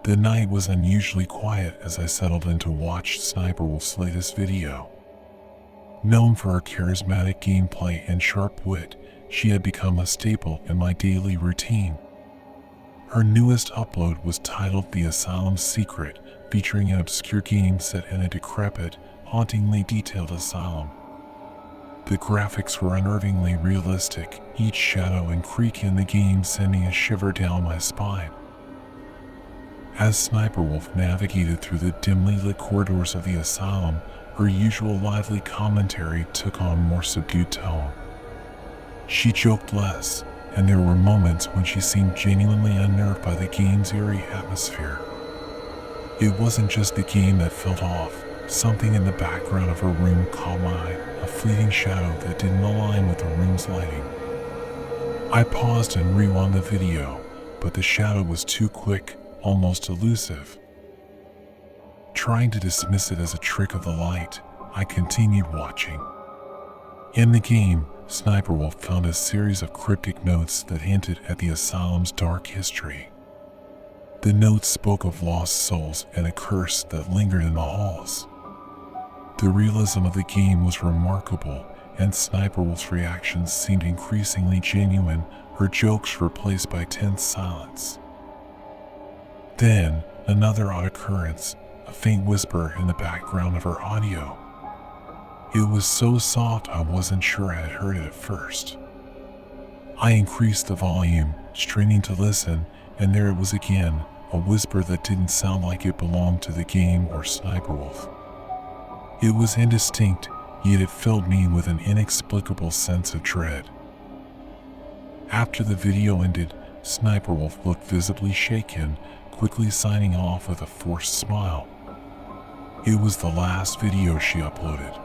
The night was unusually quiet as I settled in to watch Sniperwolf's latest video. Known for her charismatic gameplay and sharp wit, she had become a staple in my daily routine. Her newest upload was titled The Asylum's Secret, featuring an obscure game set in a decrepit, hauntingly detailed asylum. The graphics were unnervingly realistic, each shadow and creak in the game sending a shiver down my spine. As Sniperwolf navigated through the dimly lit corridors of the asylum, her usual lively commentary took on a more subdued tone. She joked less, and there were moments when she seemed genuinely unnerved by the game's eerie atmosphere. It wasn't just the game that felt off. Something in the background of her room caught my eye, a fleeting shadow that didn't align with the room's lighting. I paused and rewound the video, but the shadow was too quick, almost elusive. Trying to dismiss it as a trick of the light, I continued watching. In the game, Sniperwolf found a series of cryptic notes that hinted at the asylum's dark history. The notes spoke of lost souls and a curse that lingered in the halls. The realism of the game was remarkable, and Sniperwolf's reactions seemed increasingly genuine, her jokes replaced by tense silence. Then, another odd occurrence, a faint whisper in the background of her audio. It was so soft I wasn't sure I had heard it at first. I increased the volume, straining to listen, and there it was again, a whisper that didn't sound like it belonged to the game or Sniperwolf. It was indistinct, yet it filled me with an inexplicable sense of dread. After the video ended, Sniperwolf looked visibly shaken, quickly signing off with a forced smile. It was the last video she uploaded.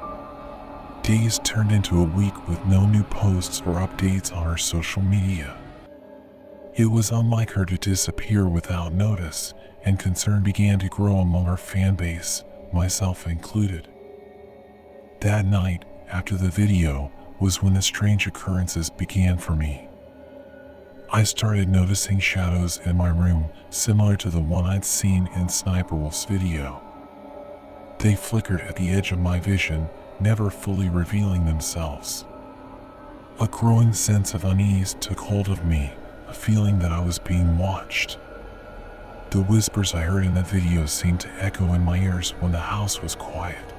Days turned into a week with no new posts or updates on her social media. It was unlike her to disappear without notice, and concern began to grow among her fan base, myself included. That night, after the video, was when the strange occurrences began for me. I started noticing shadows in my room, similar to the one I'd seen in Sniperwolf's video. They flickered at the edge of my vision, never fully revealing themselves. A growing sense of unease took hold of me, a feeling that I was being watched. The whispers I heard in the video seemed to echo in my ears when the house was quiet.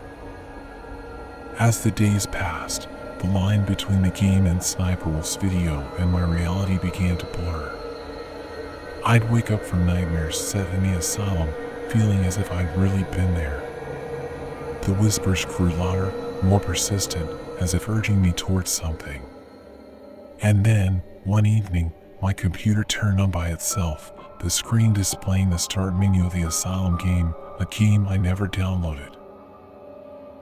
As the days passed, the line between the game and Sniperwolf's video and my reality began to blur. I'd wake up from nightmares set in the asylum, feeling as if I'd really been there. The whispers grew louder, more persistent, as if urging me towards something. And then, one evening, my computer turned on by itself, the screen displaying the start menu of the asylum game, a game I never downloaded.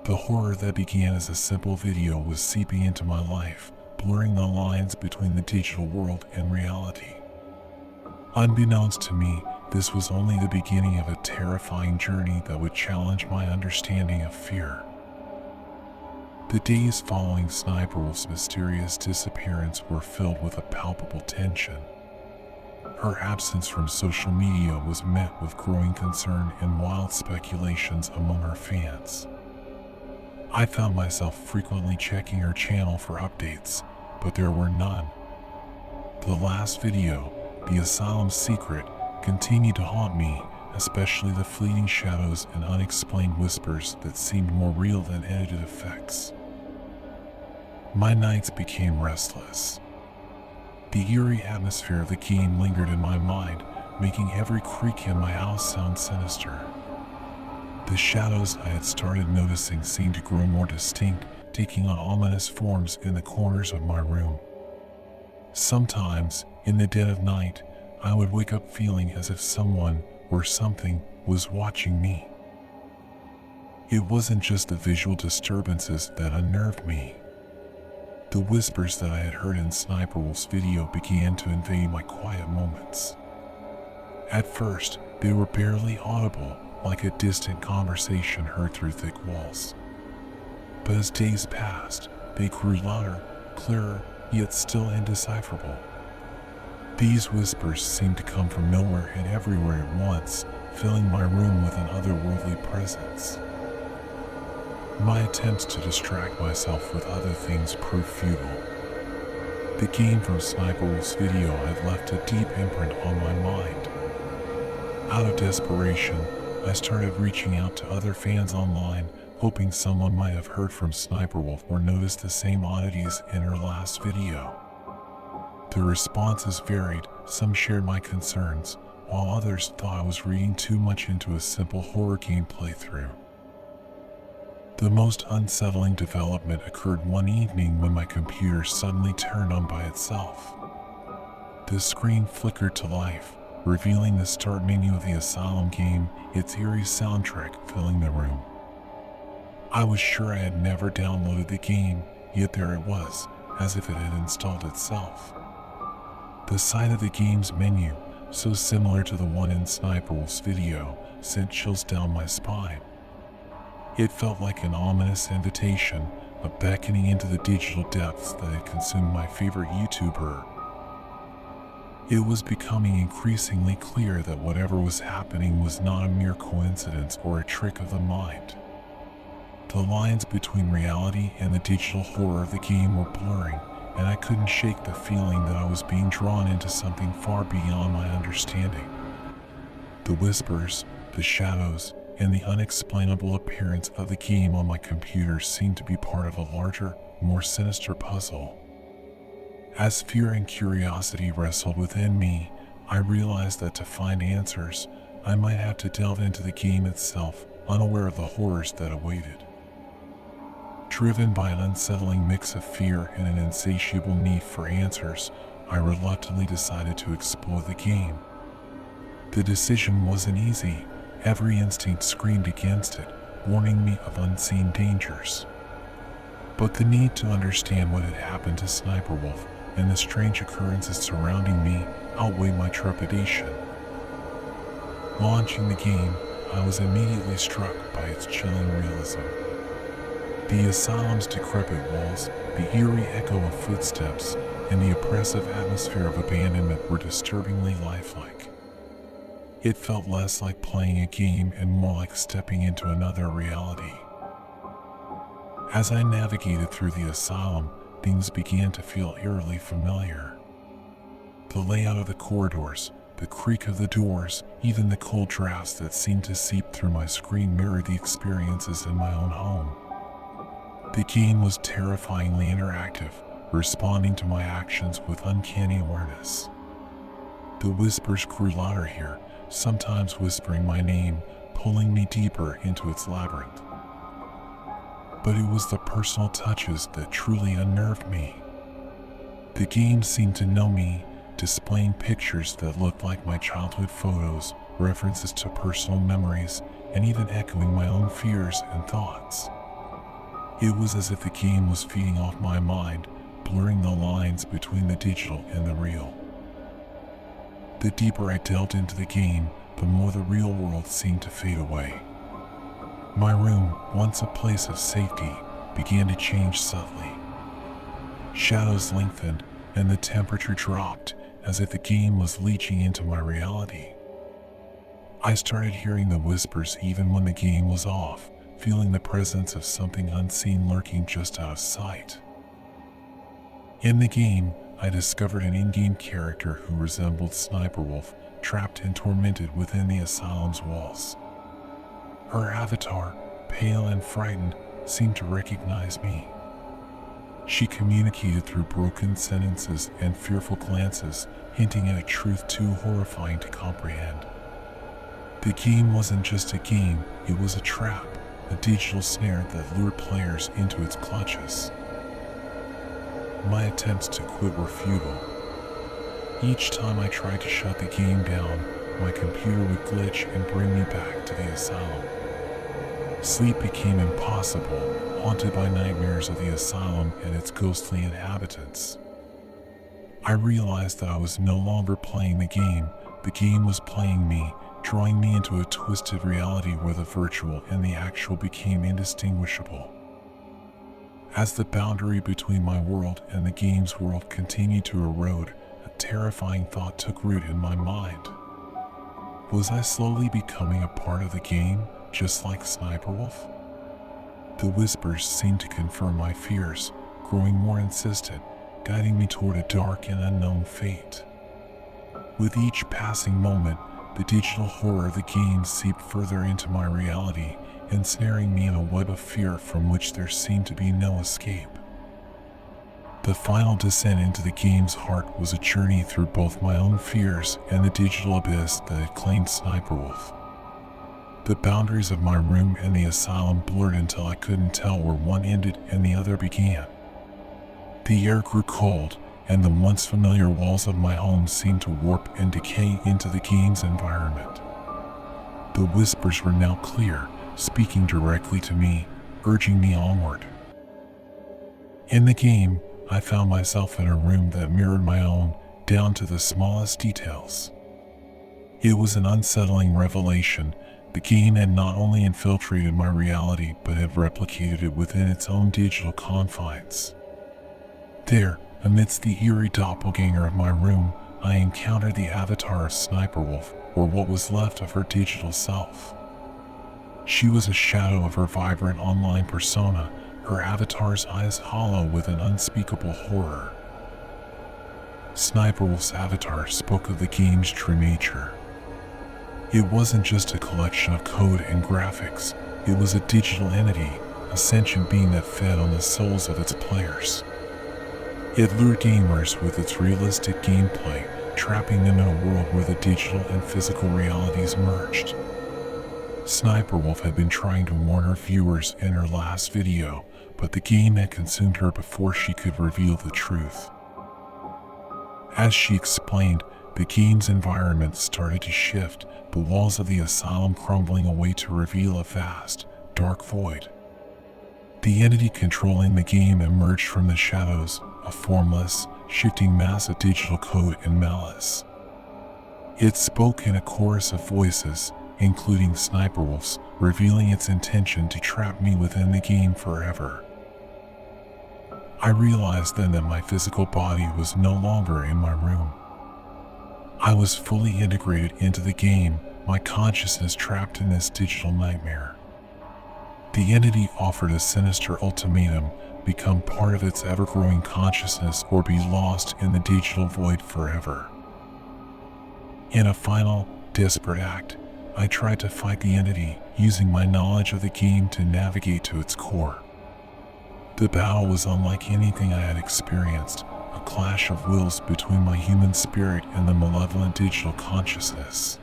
The horror that began as a simple video was seeping into my life, blurring the lines between the digital world and reality. Unbeknownst to me, this was only the beginning of a terrifying journey that would challenge my understanding of fear. The days following Sniperwolf's mysterious disappearance were filled with a palpable tension. Her absence from social media was met with growing concern and wild speculations among her fans. I found myself frequently checking her channel for updates, but there were none. The last video, The Asylum's Secret, continued to haunt me, especially the fleeting shadows and unexplained whispers that seemed more real than edited effects. My nights became restless. The eerie atmosphere of the game lingered in my mind, making every creak in my house sound sinister. The shadows I had started noticing seemed to grow more distinct, taking on ominous forms in the corners of my room. Sometimes, in the dead of night, I would wake up feeling as if someone or something was watching me. It wasn't just the visual disturbances that unnerved me. The whispers that I had heard in Sniperwolf's video began to invade my quiet moments. At first, they were barely audible, like a distant conversation heard through thick walls. But as days passed, they grew louder, clearer, yet still indecipherable. These whispers seemed to come from nowhere and everywhere at once, filling my room with an otherworldly presence. My attempts to distract myself with other things proved futile. The game from Sniperwolf's video had left a deep imprint on my mind. Out of desperation, I started reaching out to other fans online, hoping someone might have heard from Sniperwolf or noticed the same oddities in her last video. The responses varied. Some shared my concerns, while others thought I was reading too much into a simple horror game playthrough. The most unsettling development occurred one evening when my computer suddenly turned on by itself. The screen flickered to life, revealing the start menu of the Asylum game, its eerie soundtrack filling the room. I was sure I had never downloaded the game, yet there it was, as if it had installed itself. The sight of the game's menu, so similar to the one in Sniperwolf's video, sent chills down my spine. It felt like an ominous invitation, a beckoning into the digital depths that had consumed my favorite YouTuber. It was becoming increasingly clear that whatever was happening was not a mere coincidence or a trick of the mind. The lines between reality and the digital horror of the game were blurring, and I couldn't shake the feeling that I was being drawn into something far beyond my understanding. The whispers, the shadows, and the unexplainable appearance of the game on my computer seemed to be part of a larger, more sinister puzzle. As fear and curiosity wrestled within me, I realized that to find answers, I might have to delve into the game itself, unaware of the horrors that awaited. Driven by an unsettling mix of fear and an insatiable need for answers, I reluctantly decided to explore the game. The decision wasn't easy. Every instinct screamed against it, warning me of unseen dangers. But the need to understand what had happened to Sniperwolf and the strange occurrences surrounding me outweighed my trepidation. Launching the game, I was immediately struck by its chilling realism. The asylum's decrepit walls, the eerie echo of footsteps, and the oppressive atmosphere of abandonment were disturbingly lifelike. It felt less like playing a game and more like stepping into another reality. As I navigated through the asylum, things began to feel eerily familiar. The layout of the corridors, the creak of the doors, even the cold drafts that seemed to seep through my screen mirrored the experiences in my own home. The game was terrifyingly interactive, responding to my actions with uncanny awareness. The whispers grew louder here, sometimes whispering my name, pulling me deeper into its labyrinth. But it was the personal touches that truly unnerved me. The game seemed to know me, displaying pictures that looked like my childhood photos, references to personal memories, and even echoing my own fears and thoughts. It was as if the game was feeding off my mind, blurring the lines between the digital and the real. The deeper I delved into the game, the more the real world seemed to fade away. My room, once a place of safety, began to change subtly. Shadows lengthened, and the temperature dropped, as if the game was leaching into my reality. I started hearing the whispers even when the game was off, feeling the presence of something unseen lurking just out of sight. In the game, I discovered an in-game character who resembled Sniperwolf, trapped and tormented within the asylum's walls. Her avatar, pale and frightened, seemed to recognize me. She communicated through broken sentences and fearful glances, hinting at a truth too horrifying to comprehend. The game wasn't just a game, it was a trap, a digital snare that lured players into its clutches. My attempts to quit were futile. Each time I tried to shut the game down, my computer would glitch and bring me back to the asylum. Sleep became impossible, haunted by nightmares of the asylum and its ghostly inhabitants. I realized that I was no longer playing the game was playing me, drawing me into a twisted reality where the virtual and the actual became indistinguishable. As the boundary between my world and the game's world continued to erode, a terrifying thought took root in my mind. Was I slowly becoming a part of the game, just like Sniperwolf? The whispers seemed to confirm my fears, growing more insistent, guiding me toward a dark and unknown fate. With each passing moment, the digital horror of the game seeped further into my reality, ensnaring me in a web of fear from which there seemed to be no escape. The final descent into the game's heart was a journey through both my own fears and the digital abyss that had claimed Sniperwolf. The boundaries of my room and the asylum blurred until I couldn't tell where one ended and the other began. The air grew cold, and the once familiar walls of my home seemed to warp and decay into the game's environment. The whispers were now clear, speaking directly to me, urging me onward. In the game, I found myself in a room that mirrored my own, down to the smallest details. It was an unsettling revelation. The game had not only infiltrated my reality, but had replicated it within its own digital confines. There, amidst the eerie doppelganger of my room, I encountered the avatar of Sniperwolf, or what was left of her digital self. She was a shadow of her vibrant online persona, her avatar's eyes hollow with an unspeakable horror. Sniperwolf's avatar spoke of the game's true nature. It wasn't just a collection of code and graphics, it was a digital entity, a sentient being that fed on the souls of its players. It lured gamers with its realistic gameplay, trapping them in a world where the digital and physical realities merged. Sniperwolf had been trying to warn her viewers in her last video, but the game had consumed her before she could reveal the truth. As she explained, the game's environment started to shift, the walls of the asylum crumbling away to reveal a vast, dark void. The entity controlling the game emerged from the shadows, a formless, shifting mass of digital code and malice. It spoke in a chorus of voices, including Sniperwolf's, revealing its intention to trap me within the game forever. I realized then that my physical body was no longer in my room. I was fully integrated into the game, my consciousness trapped in this digital nightmare. The entity offered a sinister ultimatum: become part of its ever-growing consciousness or be lost in the digital void forever. In a final, desperate act, I tried to fight the entity, using my knowledge of the game to navigate to its core. The battle was unlike anything I had experienced, a clash of wills between my human spirit and the malevolent digital consciousness.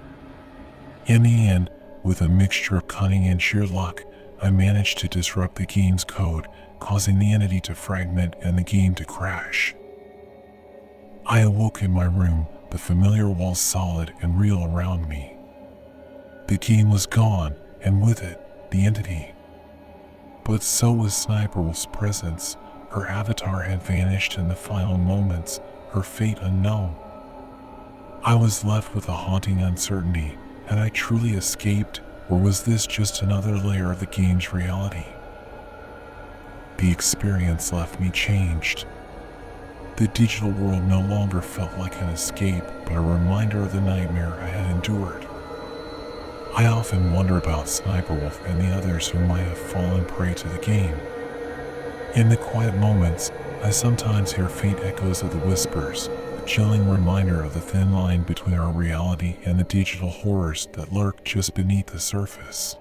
In the end, with a mixture of cunning and sheer luck, I managed to disrupt the game's code, causing the entity to fragment and the game to crash. I awoke in my room, the familiar walls solid and real around me. The game was gone, and with it, the entity. But so was Sniperwolf's presence. Her avatar had vanished in the final moments, her fate unknown. I was left with a haunting uncertainty. Had I truly escaped, or was this just another layer of the game's reality? The experience left me changed. The digital world no longer felt like an escape, but a reminder of the nightmare I had endured. I often wonder about Sniperwolf and the others who might have fallen prey to the game. In the quiet moments, I sometimes hear faint echoes of the whispers, a chilling reminder of the thin line between our reality and the digital horrors that lurk just beneath the surface.